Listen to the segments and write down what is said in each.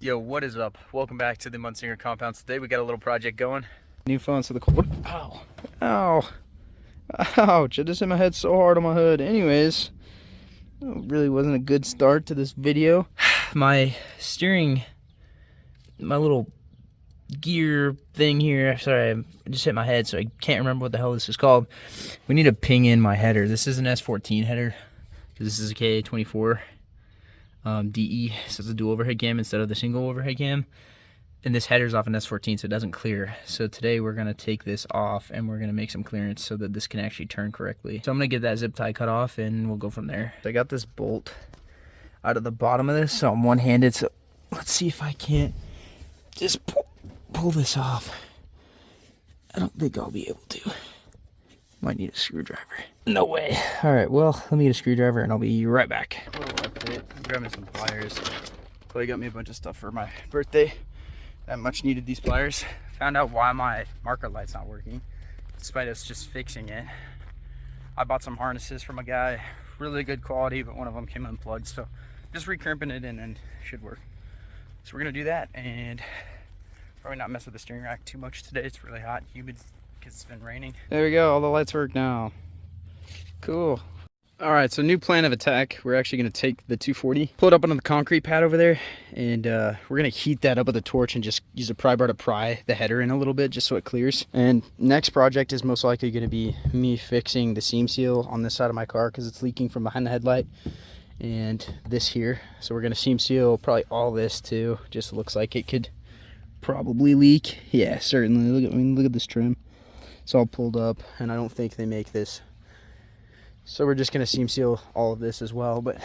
Yo, what is up? Welcome back to the Munsinger compound. Today we got a little project going. New phone, so the cold. Ow. Ow. Ouch. I just hit my head so hard on my hood. Anyways, it really wasn't a good start to this video. My steering, my little gear thing here. Sorry, I just hit my head, so I can't remember what the hell this is called. We need to ping in my header. This is an S14 header. This is a KA24. DE, so it's a dual overhead cam instead of the single overhead cam, and this header's off an S14, so it doesn't clear. So today we're going to take this off and we're going to make some clearance so that this can actually turn correctly. So I'm going to get that zip tie cut off and we'll go from there. So I got this bolt out of the bottom of this, so I'm one-handed, so let's see if I can't just pull this off. I don't think I'll be able to. Might need a screwdriver. No way. All right, well, let me get a screwdriver and I'll be right back. I'm grabbing some pliers. Chloe got me a bunch of stuff for my birthday. I much needed these pliers. Found out why my marker light's not working, despite us just fixing it. I bought some harnesses from a guy, really good quality, but one of them came unplugged, so just recrimping it in and it should work. So we're gonna do that and probably not mess with the steering rack too much today. It's really hot and humid because it's been raining. There we go, all the lights work now. Cool. All right, so new plan of attack. We're actually gonna take the 240, pull it up onto the concrete pad over there, and we're gonna heat that up with a torch and just use a pry bar to pry the header in a little bit just so it clears. And next project is most likely gonna be me fixing the seam seal on this side of my car because it's leaking from behind the headlight and this here. So we're gonna seam seal probably all this too. Just looks like it could probably leak. Yeah, certainly. Look at this trim. It's all pulled up, and I don't think they make this. So we're just gonna seam seal all of this as well. But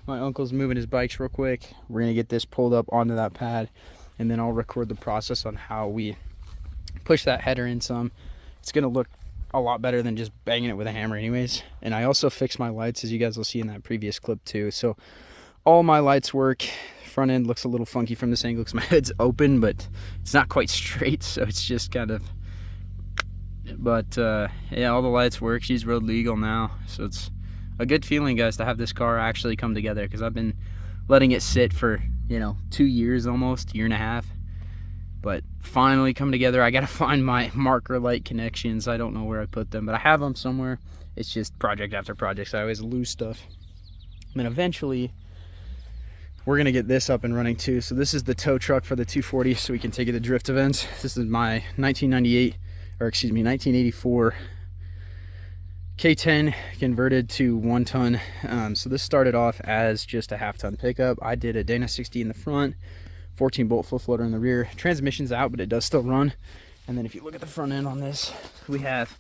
my uncle's moving his bikes real quick. We're gonna get this pulled up onto that pad, and then I'll record the process on how we push that header in some. It's gonna look a lot better than just banging it with a hammer anyways. And I also fixed my lights, as you guys will see in that previous clip too. So all my lights work. Front end looks a little funky from this angle because my head's open, but it's not quite straight, so it's just kind of, but yeah, all the lights work. She's road legal now, so it's a good feeling, guys, to have this car actually come together, because I've been letting it sit for 2 years, almost year and a half, but finally come together. I gotta find my marker light connections. I don't know where I put them, but I have them somewhere. It's just project after project, so I always lose stuff. And then eventually we're gonna get this up and running too. So this is the tow truck for the 240, so we can take it to drift events. This is my 1984 K10 converted to 1 ton. So this started off as just a half-ton pickup. I did a Dana 60 in the front, 14-bolt full floater in the rear. Transmission's out, but it does still run. And then if you look at the front end on this, we have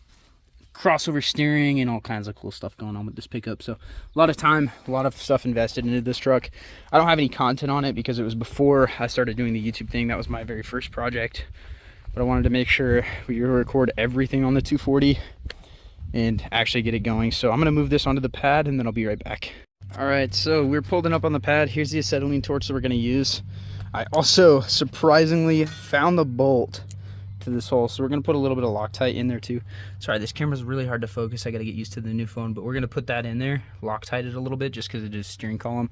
crossover steering and all kinds of cool stuff going on with this pickup. So a lot of time, a lot of stuff invested into this truck. I don't have any content on it because it was before I started doing the YouTube thing. That was my very first project, but I wanted to make sure we record everything on the 240 and actually get it going. So I'm gonna move this onto the pad and then I'll be right back. All right, so we're pulling up on the pad. Here's the acetylene torch that we're gonna use. I also surprisingly found the bolt to this hole, so we're gonna put a little bit of Loctite in there too. Sorry, this camera's really hard to focus. I gotta get used to the new phone, but we're gonna put that in there, Loctite it a little bit just because it is steering column.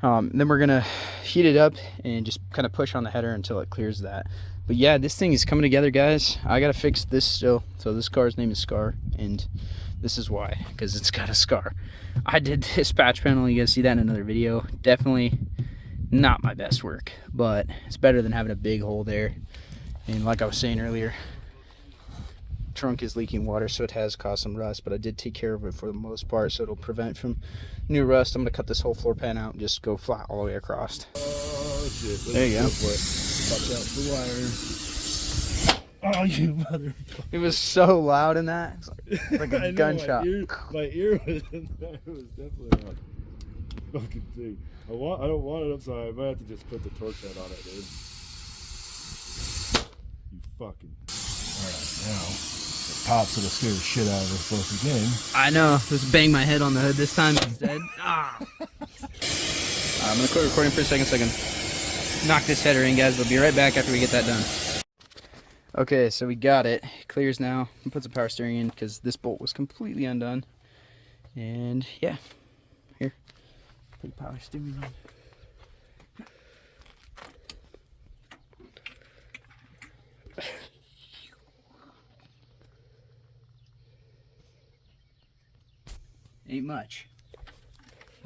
Then we're gonna heat it up and just kind of push on the header until it clears that. But yeah, this thing is coming together, guys. I gotta fix this still. So this car's name is Scar, and this is why, because it's got a scar. I did this patch panel. You guys see that in another video. Definitely not my best work, but it's better than having a big hole there. And like I was saying earlier, trunk is leaking water, so it has caused some rust, but I did take care of it for the most part, so it'll prevent from new rust. I'm gonna cut this whole floor pan out and just go flat all the way across. Oh shit! There you go. Watch out the wire. Oh, you mother! It was so loud in that. It's like a gunshot. My ear was in there. It was definitely a fucking thing. I don't want it up, so I might have to just put the torque head on it, dude. You fucking. Alright, now the pops will scare the shit out of us both again. I know. Just bang my head on the hood this time instead. Ah. I'm gonna quit recording for a second. Knock this header in, guys. We'll be right back after we get that done. Okay, so we got it. It clears now. I'll put some power steering in because this bolt was completely undone. And yeah, here. Put power steering on. Ain't much,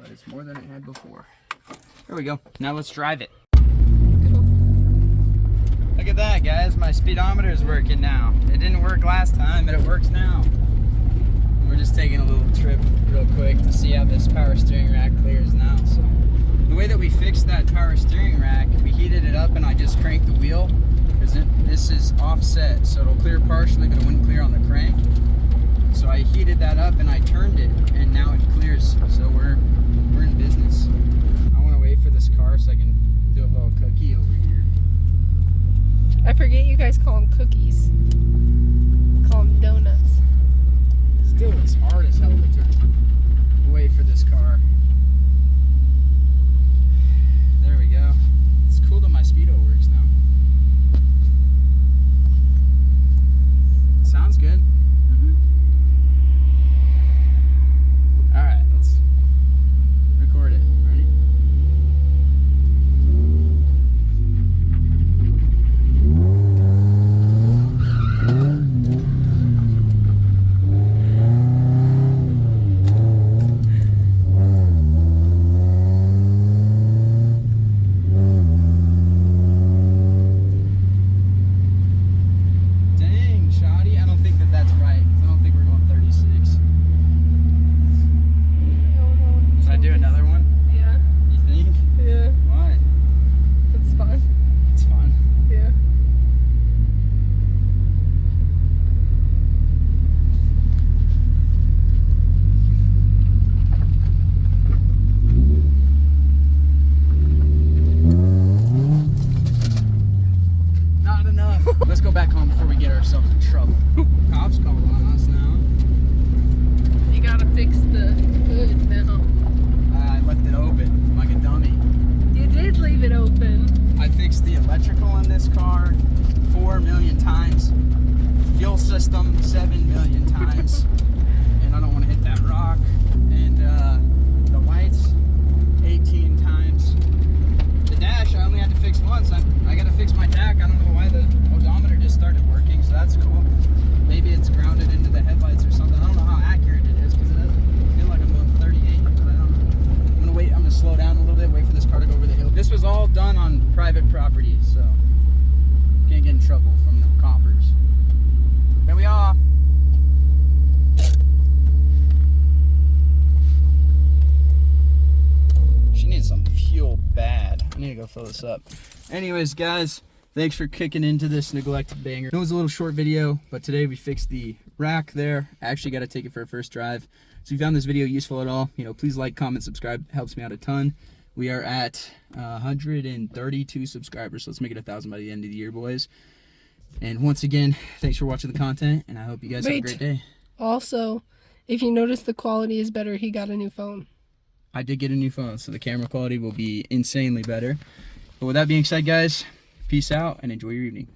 but it's more than it had before. There we go. Now let's drive it. Look at that, guys. My speedometer is working now. It didn't work last time, but it works now. We're just taking a little trip real quick to see how this power steering rack clears now. So the way that we fixed that power steering rack, we heated it up and I just cranked the wheel because this is offset, so it'll clear partially, but it wouldn't clear on the crank. So I heated that up and I turned it, and now it clears. So we're in business. I want to wait for this car so I can do a little cookie over here. I forget you guys call them cookies. Call them donuts. Still, it's hard as hell to turn. Wait for this car. There we go. It's cool that my speedo works now. Sounds good. All right, let's record it. Ready? Dang, shoddy. I don't think that that's right. I don't think we're going 36. Should I do another one? Yeah. You think? Yeah. Why? It's fun. It's fun. Yeah. Not enough. Let's go back home before we get ourselves in trouble. Cops calling on us now. You gotta fix the hood now. I left it open like a dummy. You did leave it open. I fixed the electrical in this car 4 million times. Fuel system 7 million times. And I don't want to hit that rock. And the lights 18 times. The dash I only had to fix once. I got to fix my tack. I don't know why the odometer just started working, so that's cool. Maybe it's grounded into the headlights or something. I don't know how accurate it is because it doesn't feel like I'm going 38, but I don't know. I'm gonna wait. I'm gonna slow down a little bit, wait for this car to go over the hill. This was all done on private property, so can't get in trouble from the coppers. There we are. She needs some fuel bad. I need to go fill this up. Anyways, guys, thanks for kicking into this neglected banger. It was a little short video, but today we fixed the rack there. I actually got to take it for a first drive. So if you found this video useful at all, please like, comment, subscribe. It helps me out a ton. We are at 132 subscribers, so let's make it 1,000 by the end of the year, boys. And once again, thanks for watching the content, and I hope you guys have a great day. Also, if you notice the quality is better, he got a new phone. I did get a new phone, so the camera quality will be insanely better. But with that being said, guys, peace out and enjoy your evening.